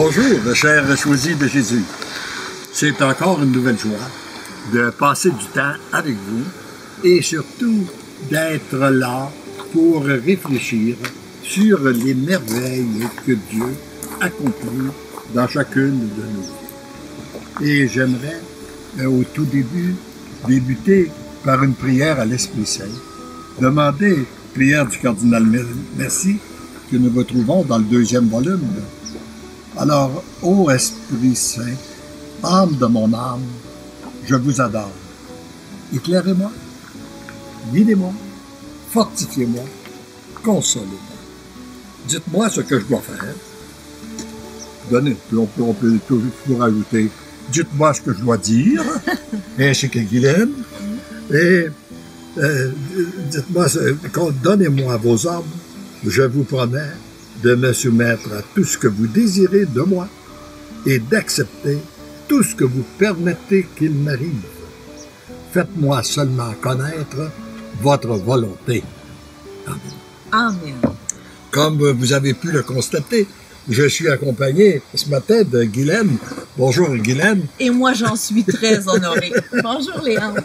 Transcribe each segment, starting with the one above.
Bonjour, chers choisis de Jésus. C'est encore une nouvelle joie de passer du temps avec vous et surtout d'être là pour réfléchir sur les merveilles que Dieu accomplit dans chacune de nous. Et j'aimerais, au tout début, débuter par une prière à l'Esprit Saint. Demander, prière du cardinal Mercier, que nous retrouvons dans le 2e volume. Alors, ô Esprit Saint, âme de mon âme, je vous adore. Éclairez-moi, guidez-moi, fortifiez-moi, consolez-moi. Dites-moi ce que je dois faire. Donnez, on peut toujours ajouter, dites-moi ce que je dois dire, ainsi que Guylaine, et dites-moi, donnez-moi vos ordres, je vous promets de me soumettre à tout ce que vous désirez de moi et d'accepter tout ce que vous permettez qu'il m'arrive. Faites-moi seulement connaître votre volonté. Amen. Amen. Comme vous avez pu le constater, je suis accompagné ce matin de Guylaine. Bonjour Guylaine. Et moi, j'en suis très honorée. Bonjour Léandre.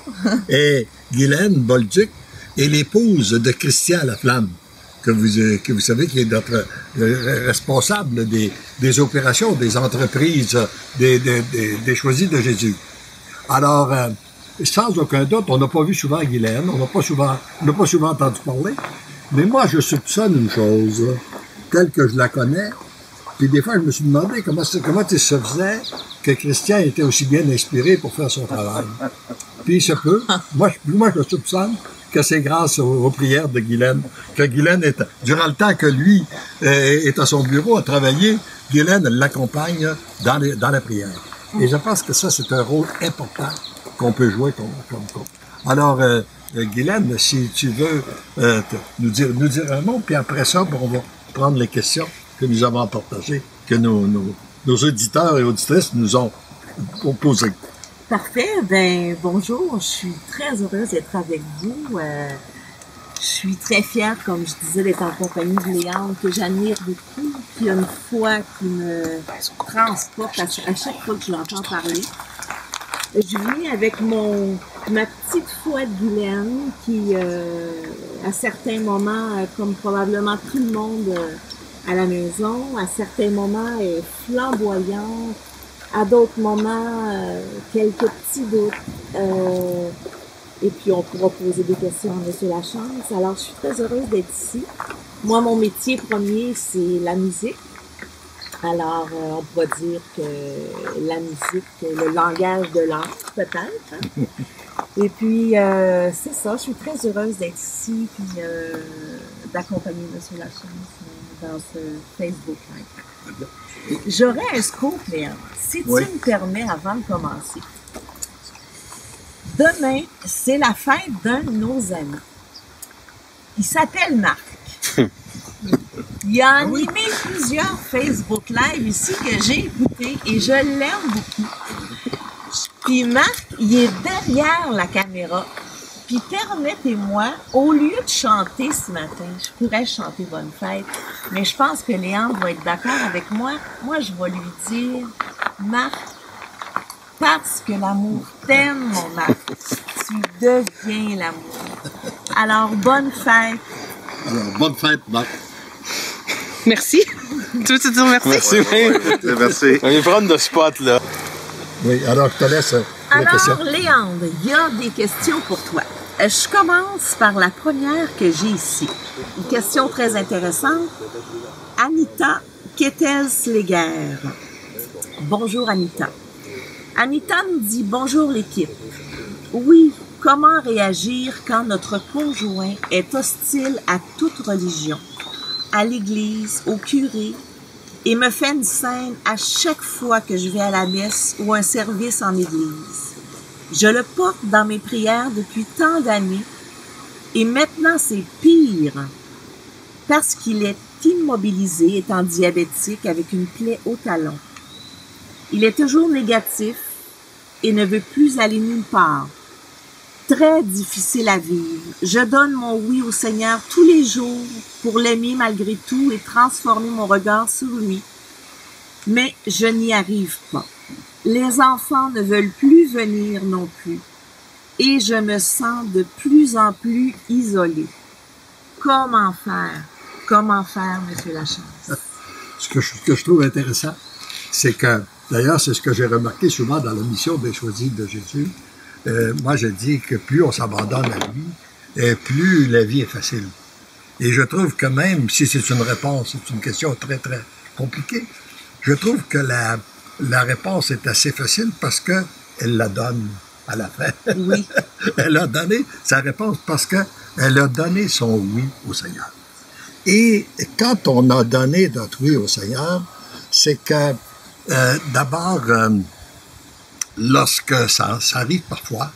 Et Guylaine Bolduc est l'épouse de Christian Laflamme, que vous savez qui est notre responsable des opérations, des entreprises, des choisis de Jésus. Alors, sans aucun doute, on n'a pas vu souvent Guylaine, on n'a pas souvent entendu parler, mais moi, je soupçonne une chose, telle que je la connais, puis des fois, je me suis demandé comment il se faisait que Christian était aussi bien inspiré pour faire son travail. Puis il se peut, moi je soupçonne que c'est grâce aux prières de Guylaine, que Guylaine durant le temps que lui est à son bureau à travailler, Guylaine l'accompagne dans la prière. Et je pense que ça, c'est un rôle important qu'on peut jouer comme couple. Alors, Guylaine, si tu veux nous dire un mot, puis après ça, on va prendre les questions que nous avons partagées, que nos auditeurs et auditrices nous ont posées. Parfait. Ben bonjour. Je suis très heureuse d'être avec vous. Je suis très fière, comme je disais, d'être en compagnie de Léandre, que j'admire beaucoup, qui a une foi qui me transporte à chaque fois que je l'entends parler. Je viens avec ma petite foi de Guylaine qui, à certains moments, comme probablement tout le monde à la maison, à certains moments est flamboyante, à d'autres moments, quelques petits doutes. Et puis, on pourra poser des questions en Monsieur la chance. Alors, je suis très heureuse d'être ici. Moi, mon métier premier, c'est la musique. Alors, on pourrait dire que la musique, le langage de l'art, peut-être. Hein? Et puis, c'est ça, je suis très heureuse d'être ici, puis d'accompagner Monsieur la chance dans ce Facebook Live. J'aurais un scoop, Léon, si tu me permets, avant de commencer. Demain, c'est la fête d'un de nos amis. Il s'appelle Marc. Il a animé plusieurs Facebook Live ici que j'ai écouté et je l'aime beaucoup. Puis Marc, il est derrière la caméra. Puis permettez-moi, au lieu de chanter ce matin, je pourrais chanter Bonne Fête, mais je pense que Léandre va être d'accord avec moi. Moi, je vais lui dire, Marc, parce que l'amour t'aime, mon Marc, tu deviens l'amour. Alors, bonne fête. Alors, bonne fête, Marc. Merci. Tu veux te dire merci? Merci, oui. Merci. On est prendre de spot, là. Oui, alors je te laisse la question. Alors, Léandre, il y a des questions pour toi. Je commence par la première que j'ai ici. Une question très intéressante. Anita Kettels-Léguerre. Bonjour, Anita. Anita nous dit « Bonjour, l'équipe. Oui, comment réagir quand notre conjoint est hostile à toute religion, à l'église, au curé, et me fait une scène à chaque fois que je vais à la messe ou un service en église. Je le porte dans mes prières depuis tant d'années et maintenant c'est pire parce qu'il est immobilisé étant diabétique avec une plaie au talon. Il est toujours négatif et ne veut plus aller nulle part. Très difficile à vivre. Je donne mon oui au Seigneur tous les jours pour l'aimer malgré tout et transformer mon regard sur lui. mais je n'y arrive pas. Les enfants ne veulent plus venir non plus et je me sens de plus en plus isolée. Comment faire? Comment faire, M. Lachance? Ce que je trouve intéressant, c'est que, d'ailleurs, c'est ce que j'ai remarqué souvent dans la mission des choisis de Jésus. Moi, je dis que plus on s'abandonne à lui, plus la vie est facile. Et je trouve que même si c'est une réponse, c'est une question très, très compliquée, je trouve que la réponse est assez facile parce que elle la donne à la fin. Oui. Elle a donné sa réponse parce que elle a donné son oui au Seigneur. Et quand on a donné notre oui au Seigneur, c'est que d'abord, lorsque ça arrive parfois,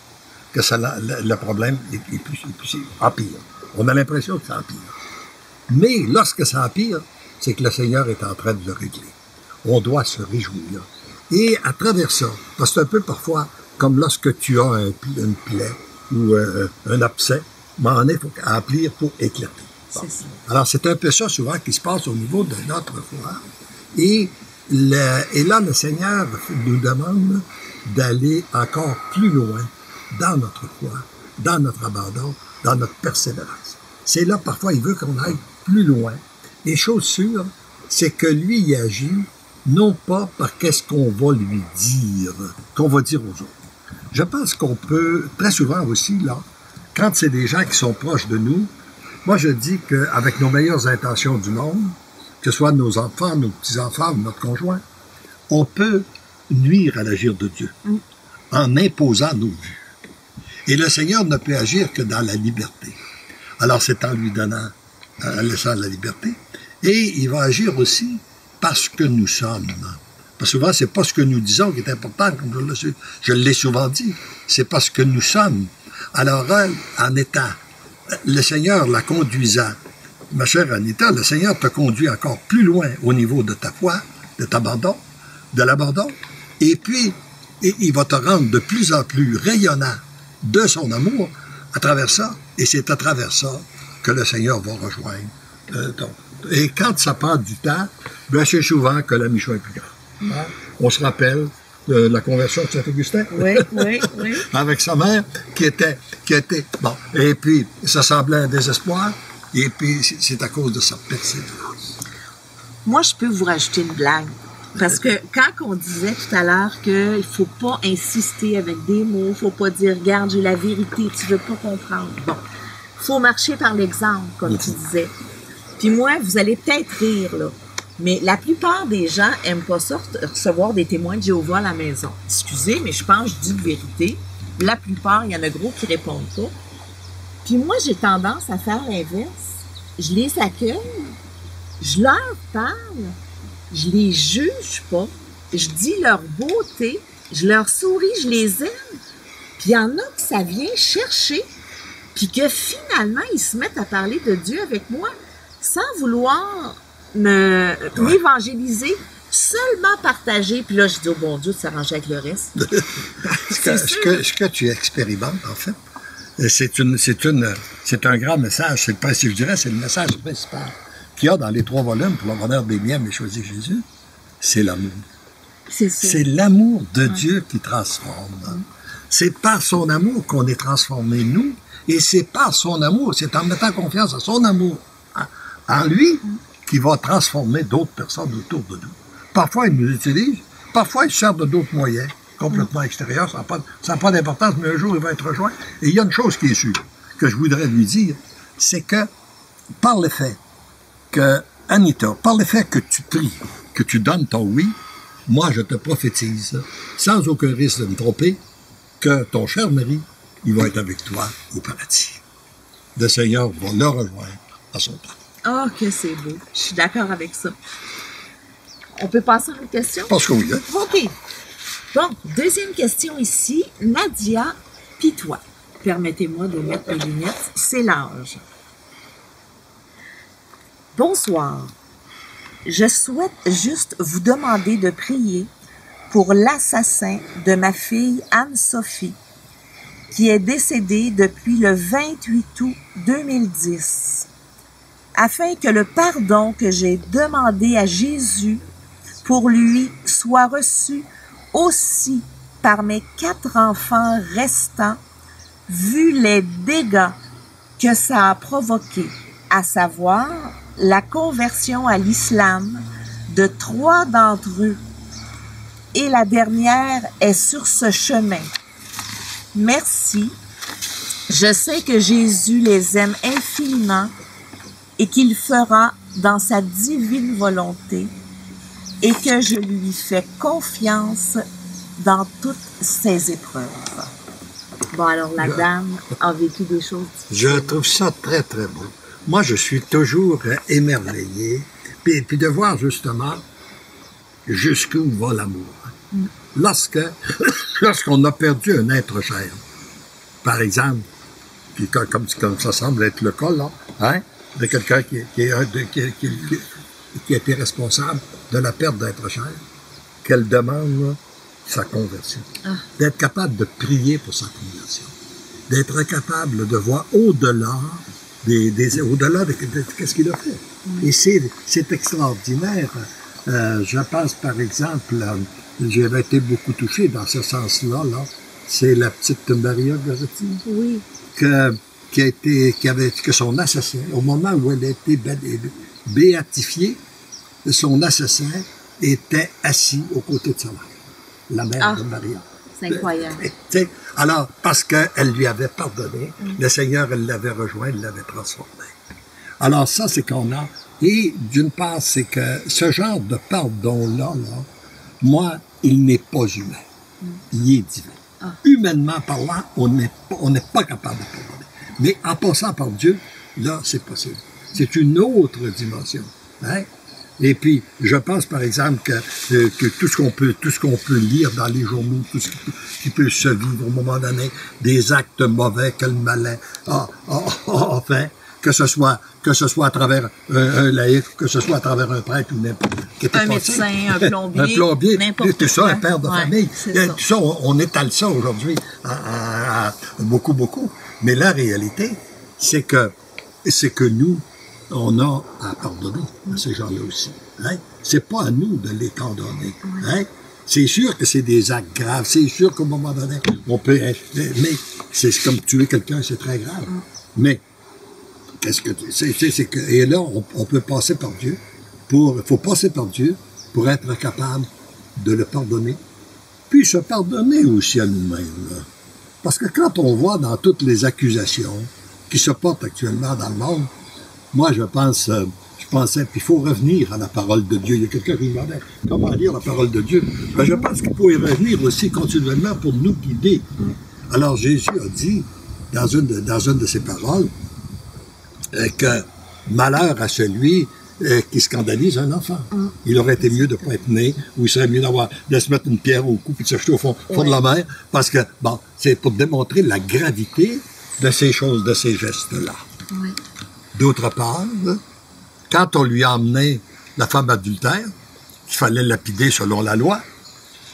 que le problème est plus empire. On a l'impression que ça empire. Mais lorsque ça empire, c'est que le Seigneur est en train de le régler. On doit se réjouir. Et à travers ça, parce que c'est un peu parfois comme lorsque tu as une plaie ou un abcès, mais il faut emplir pour éclater. Bon. Alors c'est un peu ça souvent qui se passe au niveau de notre foi. Et là, le Seigneur nous demande d'aller encore plus loin dans notre foi, dans notre abandon, dans notre persévérance. C'est là, parfois, il veut qu'on aille plus loin. Et chose sûre, c'est que lui, il agit non pas par qu'est-ce qu'on va lui dire, qu'on va dire aux autres. Je pense qu'on peut, très souvent aussi, là, quand c'est des gens qui sont proches de nous, moi, je dis qu'avec nos meilleures intentions du monde, que ce soit nos enfants, nos petits-enfants ou notre conjoint, on peut nuire à l'agir de Dieu en imposant nos vues. Et le Seigneur ne peut agir que dans la liberté. Alors, c'est en lui donnant, en laissant la liberté. Et il va agir aussi parce que nous sommes. Parce que souvent, c'est pas ce que nous disons qui est important, comme je l'ai souvent dit. C'est parce que nous sommes. Alors, en étant, le Seigneur la conduisant, ma chère Anita, le Seigneur te conduit encore plus loin au niveau de ta foi, de l'abandon, et puis il va te rendre de plus en plus rayonnant de son amour à travers ça, et c'est à travers ça que le Seigneur va rejoindre. Et quand ça prend du temps, bien c'est souvent que la mission est plus grande. Hein? On se rappelle de la conversion de Saint-Augustin. Oui. Avec sa mère, qui était, bon, et puis ça semblait un désespoir, et puis c'est à cause de sa persévérance. Moi, je peux vous rajouter une blague. Parce que quand on disait tout à l'heure qu'il ne faut pas insister avec des mots, il ne faut pas dire « regarde, j'ai la vérité, tu ne veux pas comprendre ». Bon, il faut marcher par l'exemple, comme tu disais. Puis moi, vous allez peut-être rire, là, mais la plupart des gens n'aiment pas ça, recevoir des témoins de Jéhovah à la maison. Excusez, mais je pense que je dis de vérité. La plupart, il y en a gros qui répondent pas. Puis moi, j'ai tendance à faire l'inverse. Je les accueille, je leur parle, je les juge pas, je dis leur beauté, je leur souris, je les aime. Puis il y en a que ça vient chercher, puis que finalement, ils se mettent à parler de Dieu avec moi sans vouloir m'évangéliser, seulement partager. Puis là, je dis, oh bon Dieu, de s'arranger avec le reste. Ce que tu expérimentes, en fait, c'est un grand message. Je dirais, c'est le message principal qu'il y a dans les 3 volumes pour le bonheur des miens, mais choisir Jésus, c'est l'amour. C'est ça. C'est l'amour de Dieu qui transforme. C'est par son amour qu'on est transformé, nous, et c'est par son amour, c'est en mettant confiance à son amour, en lui, qui va transformer d'autres personnes autour de nous. Parfois, il nous utilise, parfois, il sert de d'autres moyens, complètement extérieurs, ça n'a pas d'importance, mais un jour, il va être rejoint. Et il y a une chose qui est sûre, que je voudrais lui dire, c'est que, par le fait que, Anita, par le fait que tu pries, que tu donnes ton oui, moi, je te prophétise, sans aucun risque de me tromper, que ton cher mari, il va être avec toi au paradis. Le Seigneur va le rejoindre à son temps. Oh, que c'est beau. Je suis d'accord avec ça. On peut passer à une question? Parce que oui. Hein? OK. Bon, deuxième question ici. Nadia Pitois. Permettez-moi de mettre mes lunettes. C'est l'âge. Bonsoir. Je souhaite juste vous demander de prier pour l'assassin de ma fille Anne-Sophie, qui est décédée depuis le 28 août 2010, afin que le pardon que j'ai demandé à Jésus pour lui soit reçu aussi par mes 4 enfants restants, vu les dégâts que ça a provoqué, à savoir la conversion à l'islam de 3 d'entre eux, et la dernière est sur ce chemin. Merci. Je sais que Jésus les aime infiniment et qu'il fera dans sa divine volonté et que je lui fais confiance dans toutes ces épreuves. Bon, alors la dame a vécu des choses difficiles. Je trouve ça très, très beau. Moi, je suis toujours émerveillé. Puis de voir justement jusqu'où va l'amour. Lorsqu'on a perdu un être cher, par exemple, puis comme ça semble être le cas, là, hein, de quelqu'un qui a été responsable de la perte d'être cher, qu'elle demande là, sa conversion. D'être capable de prier pour sa conversion. D'être capable de voir au-delà au-delà de ce qu'il a fait. Et c'est extraordinaire. Je pense, par exemple, j'avais été beaucoup touché dans ce sens-là, là. C'est la petite Maria Goretti. Oui. Que son assassin, au moment où elle a été béatifiée, son assassin était assis aux côtés de sa mère, la mère de Maria. C'est incroyable. Alors, parce qu'elle lui avait pardonné, le Seigneur, elle l'avait rejoint, il l'avait transformé. Alors ça, c'est qu'on a. Et d'une part, c'est que ce genre de pardon-là, moi, il n'est pas humain. Il est divin. Humainement parlant, on n'est pas capable de pardonner. Mais en passant par Dieu, là, c'est possible. C'est une autre dimension. Hein? Et puis, je pense, par exemple, que tout ce qu'on peut lire dans les journaux, tout ce qui peut se vivre au moment donné, des actes mauvais, quel malin, enfin, que ce soit à travers un laïc, que ce soit à travers un prêtre ou n'importe qui était un médecin, un plombier, n'importe tout ça, un père de famille. Ça. Tout ça, on étale ça aujourd'hui à beaucoup. Mais la réalité, c'est que nous, on a à pardonner à ces gens-là aussi. Hein? C'est pas à nous de les condamner. Hein? C'est sûr que c'est des actes graves. C'est sûr qu'à un moment donné, on peut être... Mais c'est comme tuer quelqu'un, c'est très grave. Mais qu'est-ce que c'est que et là, on peut passer par Dieu. Il faut passer par Dieu pour être capable de le pardonner. Puis se pardonner aussi à nous-mêmes. Là. Parce que quand on voit dans toutes les accusations qui se portent actuellement dans le monde, moi, je pensais, puis il faut revenir à la parole de Dieu. Il y a quelqu'un qui me demandait comment lire la parole de Dieu. Ben, je pense qu'il faut y revenir aussi continuellement pour nous guider. Alors, Jésus a dit, dans une de ses paroles, que malheur à celui qui scandalise un enfant. Il aurait été mieux de ne pas être né, ou il serait mieux de se mettre une pierre au cou et de se jeter au fond de la mer, parce que, bon, c'est pour démontrer la gravité de ces choses, de ces gestes-là. Oui. D'autre part, quand on lui a emmené la femme adultère, qu'il fallait lapider selon la loi,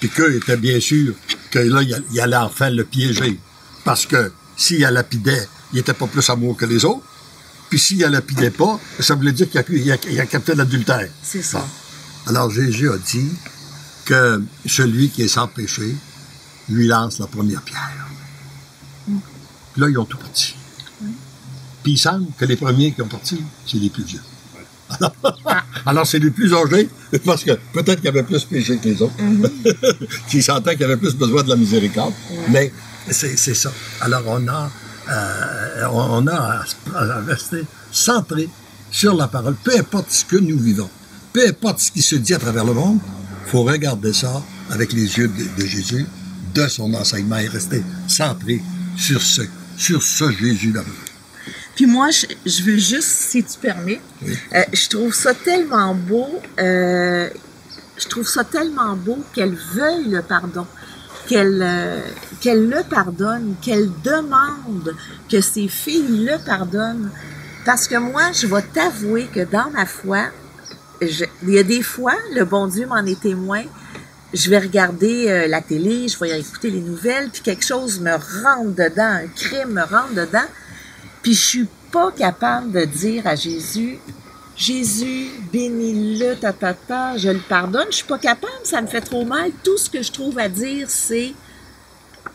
puis qu'il était bien sûr que là, il allait enfin le piéger, parce que s'il la lapidait, il n'était pas plus amoureux que les autres, puis s'il la lapidait pas, ça voulait dire qu'il a capté l'adultère. C'est ça. Bon. Alors Jésus a dit que celui qui est sans péché lui lance la première pierre. Puis là, ils ont tout parti. Puis il semble que les premiers qui ont parti, c'est les plus vieux. Alors c'est les plus âgés, parce que peut-être qu'il y avait plus péché que les autres, qui sentaient qu'il y avait plus besoin de la miséricorde, mais c'est ça. Alors on a à rester centré sur la parole, peu importe ce que nous vivons, peu importe ce qui se dit à travers le monde, il faut regarder ça avec les yeux de Jésus, de son enseignement, et rester centré sur ce Jésus-là. Puis moi, je veux juste, si tu permets, je trouve ça tellement beau, qu'elle veuille le pardon, qu'elle le pardonne, qu'elle demande que ses filles le pardonnent. Parce que moi, je vais t'avouer que dans ma foi, il y a des fois, le bon Dieu m'en est témoin, je vais regarder la télé, je vais écouter les nouvelles, puis quelque chose me rentre dedans, un crime me rentre dedans, puis je suis pas capable de dire à Jésus, Jésus, bénis-le, je le pardonne. Je suis pas capable, ça me fait trop mal. Tout ce que je trouve à dire, c'est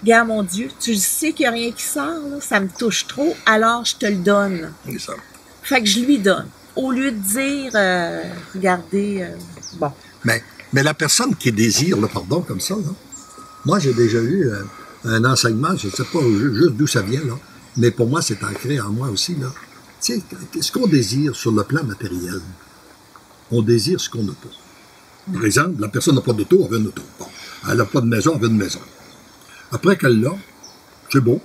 regarde mon Dieu, tu sais qu'il n'y a rien qui sort, là, ça me touche trop, alors je te le donne. C'est ça. Fait que je lui donne. Au lieu de dire, regardez, bon. Mais la personne qui désire le pardon comme ça, là, moi j'ai déjà eu un enseignement, je ne sais pas juste d'où ça vient, là, mais pour moi c'est ancré en moi aussi. Là. Tu sais, ce qu'on désire sur le plan matériel, on désire ce qu'on n'a pas. Par exemple, la personne n'a pas d'auto, elle veut une auto. Bon. Elle n'a pas de maison, elle veut une maison. Après qu'elle l'a, c'est beau,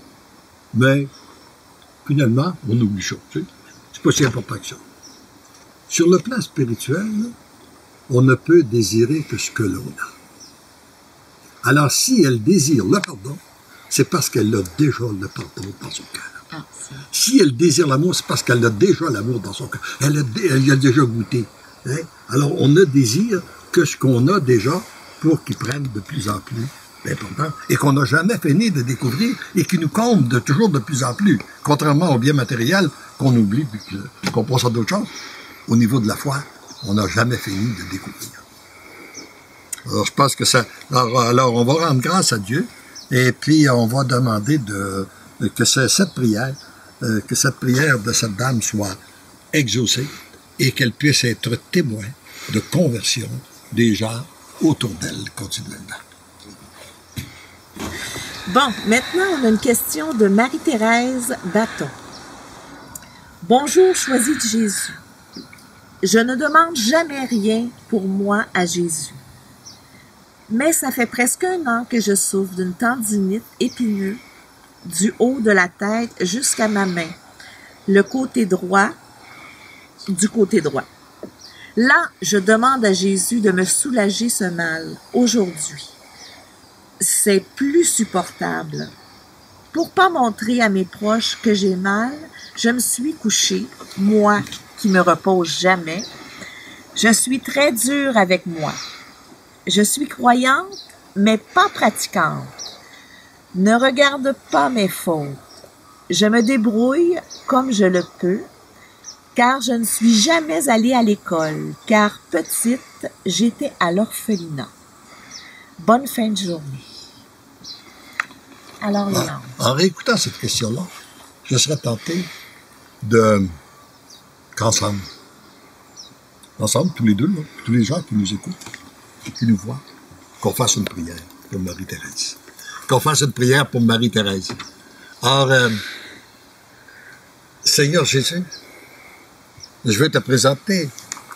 mais finalement, on oublie ça. Tu sais. C'est pas si important que ça. Sur le plan spirituel, là, on ne peut désirer que ce que l'on a. Alors, si elle désire le pardon, c'est parce qu'elle a déjà le pardon dans son cœur. Ah, si elle désire l'amour, c'est parce qu'elle a déjà l'amour dans son cœur. Elle y a déjà goûté. Hein? Alors, on ne désire que ce qu'on a déjà pour qu'il prenne de plus en plus d'importance et qu'on n'a jamais fini de découvrir et qui nous comble de toujours de plus en plus. Contrairement au bien matériel qu'on oublie puis qu'on pense à d'autres choses, au niveau de la foi, on n'a jamais fini de découvrir. Alors, je pense que ça... Alors, on va rendre grâce à Dieu et puis on va demander que cette prière de cette dame soit exaucée et qu'elle puisse être témoin de conversion des gens autour d'elle continuellement. Bon, maintenant, on a une question de Marie-Thérèse Bâton. Bonjour, choisi de Jésus. Je ne demande jamais rien pour moi à Jésus. Mais ça fait presque 1 an que je souffre d'une tendinite épineuse du haut de la tête jusqu'à ma main, du côté droit. Là, je demande à Jésus de me soulager ce mal aujourd'hui. C'est plus supportable. Pour pas montrer à mes proches que j'ai mal, je me suis couchée, moi qui me repose jamais. Je suis très dure avec moi. Je suis croyante, mais pas pratiquante. Ne regarde pas mes fautes. Je me débrouille comme je le peux, car je ne suis jamais allée à l'école, car petite, j'étais à l'orphelinat. Bonne fin de journée. Alors, Léon. En réécoutant cette question-là, je serais tenté qu'ensemble, tous les deux, là, tous les gens qui nous écoutent, qui nous voient, qu'on fasse une prière pour Marie-Thérèse. Qu'on fasse une prière pour Marie-Thérèse. Alors, Seigneur Jésus, je vais te présenter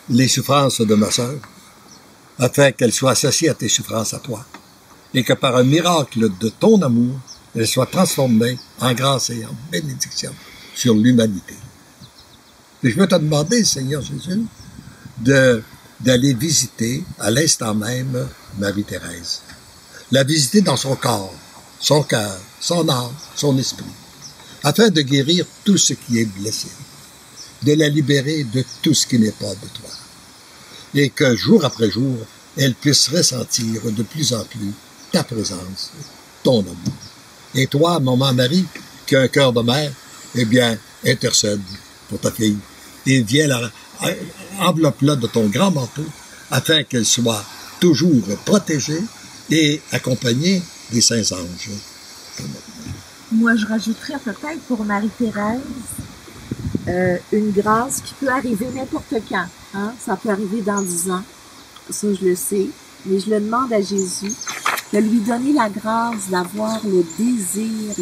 les souffrances de ma sœur, afin qu'elle soit associée à tes souffrances à toi, et que par un miracle de ton amour, elle soit transformée en grâce et en bénédiction sur l'humanité. Et je veux te demander, Seigneur Jésus, d'aller visiter à l'instant même Marie-Thérèse. La visiter dans son corps, son cœur, son âme, son esprit, afin de guérir tout ce qui est blessé, de la libérer de tout ce qui n'est pas de toi. Et que jour après jour, elle puisse ressentir de plus en plus ta présence, ton amour. Et toi, maman Marie, qui a un cœur de mère, eh bien, intercède pour ta fille et viens enveloppe-la de ton grand manteau afin qu'elle soit toujours protégée et accompagnée des saints anges. Moi, je rajouterais peut-être pour Marie-Thérèse une grâce qui peut arriver n'importe quand. Hein? Ça peut arriver dans 10 ans, ça je le sais, mais je le demande à Jésus de lui donner la grâce d'avoir le désir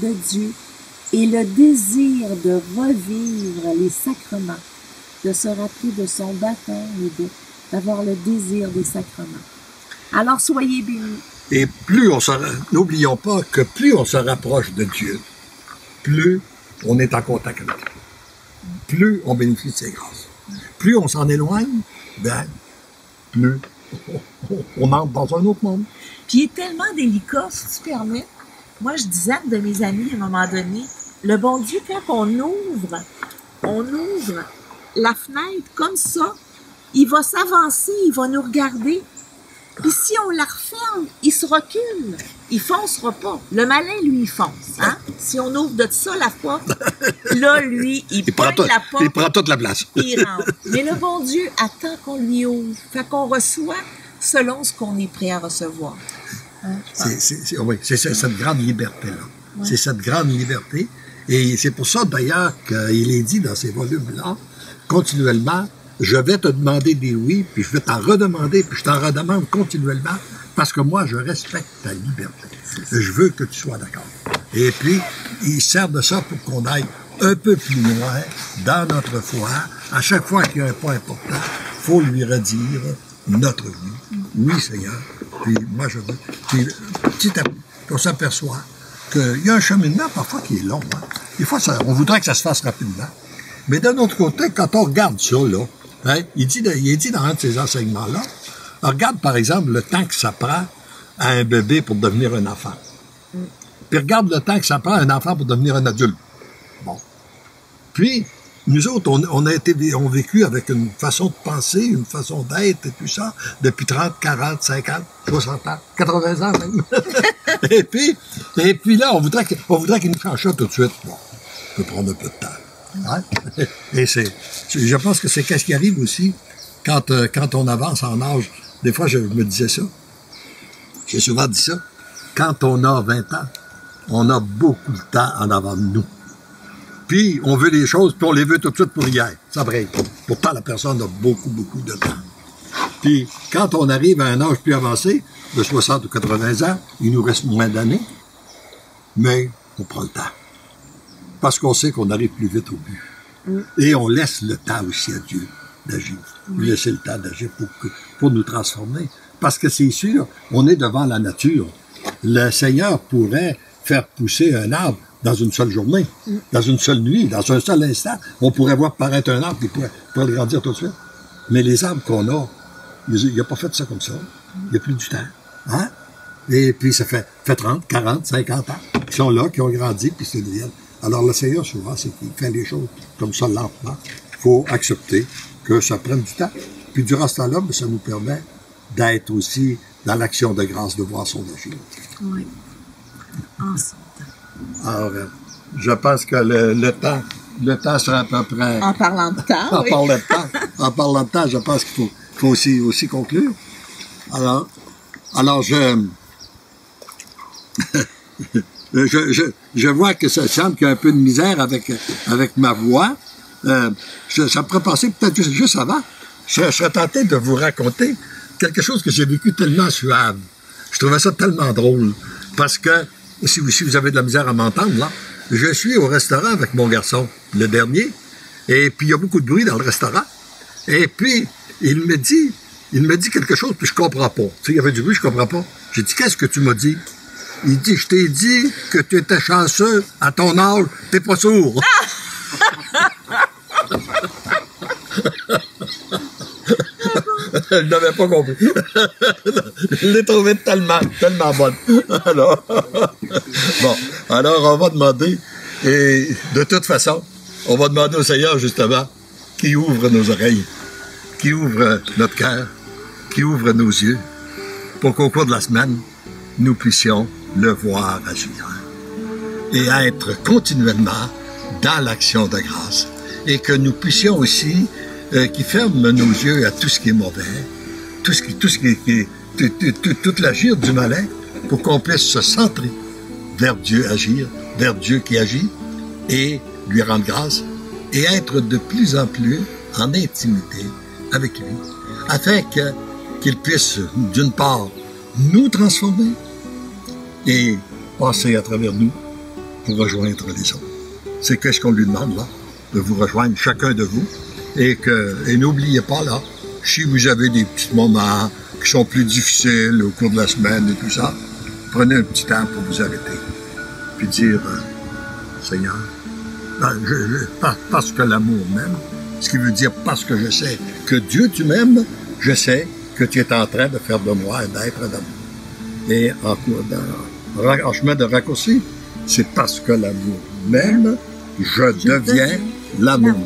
de Dieu et le désir de revivre les sacrements, de se rappeler de son baptême et d'avoir le désir des sacrements. Alors, soyez bénis. Et n'oublions pas que plus on se rapproche de Dieu, plus on est en contact avec lui. Plus on bénéficie de ses grâces. Plus on s'en éloigne, plus on entre dans un autre monde. Puis il est tellement délicat, si tu permets. Moi, je disais à de mes amis à un moment donné, le bon Dieu, quand on ouvre la fenêtre comme ça, il va s'avancer, il va nous regarder. Puis si on la referme, il se recule. Il foncera pas. Le malin, lui, il fonce. Hein? Si on ouvre de ça la porte, là, lui, il prend la porte. Il prend toute la place. Puis il rentre. Mais le bon Dieu attend qu'on lui ouvre. Fait qu'on reçoit selon ce qu'on est prêt à recevoir. Hein, oui, c'est cette grande liberté-là. Ouais. C'est cette grande liberté. Et c'est pour ça, d'ailleurs, qu'il est dit dans ces volumes-là, continuellement, je vais te demander des oui, puis je vais t'en redemander, puis je t'en redemande continuellement, parce que moi, je respecte ta liberté. Je veux que tu sois d'accord. Et puis, il sert de ça pour qu'on aille un peu plus loin dans notre foi. À chaque fois qu'il y a un point important, il faut lui redire notre oui. Oui, Seigneur. Puis moi, je veux. Puis petit à petit, on s'aperçoit qu'il y a un cheminement parfois qui est long. Hein. Des fois, on voudrait que ça se fasse rapidement. Mais d'un autre côté, quand on regarde ça, là, hein, il dit dans un de ces enseignements-là, regarde par exemple le temps que ça prend à un bébé pour devenir un enfant. Puis regarde le temps que ça prend à un enfant pour devenir un adulte. Bon. Puis, nous autres, on a vécu avec une façon de penser, une façon d'être et tout ça, depuis 30, 40, 50, 60 ans, 80 ans même. et puis là, on voudrait qu'il nous change ça tout de suite. Bon, ça peut prendre un peu de temps. Hein? Et je pense que c'est qu'est-ce qui arrive aussi quand on avance en âge. Des fois, je me disais ça. J'ai souvent dit ça. Quand on a 20 ans, on a beaucoup de temps en avant de nous. Puis, on veut les choses, puis on les veut tout de suite pour hier. Ça break. Pourtant, la personne a beaucoup, beaucoup de temps. Puis, quand on arrive à un âge plus avancé, de 60 ou 80 ans, il nous reste moins d'années, mais on prend le temps. Parce qu'on sait qu'on arrive plus vite au but. Et on laisse le temps aussi à Dieu d'agir. Laisser le temps d'agir pour nous transformer. Parce que c'est sûr, on est devant la nature. Le Seigneur pourrait faire pousser un arbre dans une seule journée, dans une seule nuit, dans un seul instant. On pourrait voir paraître un arbre qui pourrait le grandir tout de suite. Mais les arbres qu'on a, il n'a pas fait ça comme ça. Il n'y a plus du temps. Hein? Et puis ça fait 30, 40, 50 ans qui sont là, qui ont grandi, puis c'est deviennent. Alors le Seigneur, souvent, c'est qu'il fait les choses comme ça lentement. Il faut accepter que ça prenne du temps. Puis durant ce temps-là, ça nous permet d'être aussi dans l'action de grâce, de voir son agir. Oui. Ensemble. Alors, je pense que le temps sera à peu près... En parlant de temps, oui. En parlant de temps, je pense qu'il faut aussi conclure. Alors je vois que ça semble qu'il y a un peu de misère avec ma voix. Ça pourrait passer peut-être juste avant. Je serais tenté de vous raconter quelque chose que j'ai vécu tellement suave. Je trouvais ça tellement drôle. Parce que, si vous avez de la misère à m'entendre, là, je suis au restaurant avec mon garçon, le dernier, et puis il y a beaucoup de bruit dans le restaurant. Et puis, il me dit quelque chose, puis je comprends pas. Tu sais, il y avait du bruit, je comprends pas. J'ai dit, qu'est-ce que tu m'as dit? Il dit, je t'ai dit que tu étais chanceux à ton âge, t'es pas sourd. Je n'avais pas compris. Je l'ai trouvé tellement bonne. Alors, on va demander, et de toute façon, on va demander au Seigneur, justement, qui ouvre nos oreilles, qui ouvre notre cœur, qui ouvre nos yeux, pour qu'au cours de la semaine, nous puissions le voir agir et être continuellement dans l'action de grâce, et que nous puissions aussi qui ferme nos yeux à tout ce qui est mauvais, tout l'agir du malin, pour qu'on puisse se centrer vers Dieu agir, vers Dieu qui agit, et lui rendre grâce, et être de plus en plus en intimité avec lui, afin qu'il puisse, d'une part, nous transformer, et passer à travers nous pour rejoindre les autres. C'est qu'est-ce qu'on lui demande, là, de vous rejoindre, chacun de vous, et n'oubliez pas, là, si vous avez des petits moments qui sont plus difficiles au cours de la semaine et tout ça, prenez un petit temps pour vous arrêter, puis dire, Seigneur, parce que l'amour m'aime, ce qui veut dire parce que je sais que Dieu tu m'aimes, je sais que tu es en train de faire de moi un être d'amour. Et en chemin de raccourci, c'est parce que l'amour m'aime, je deviens l'amour.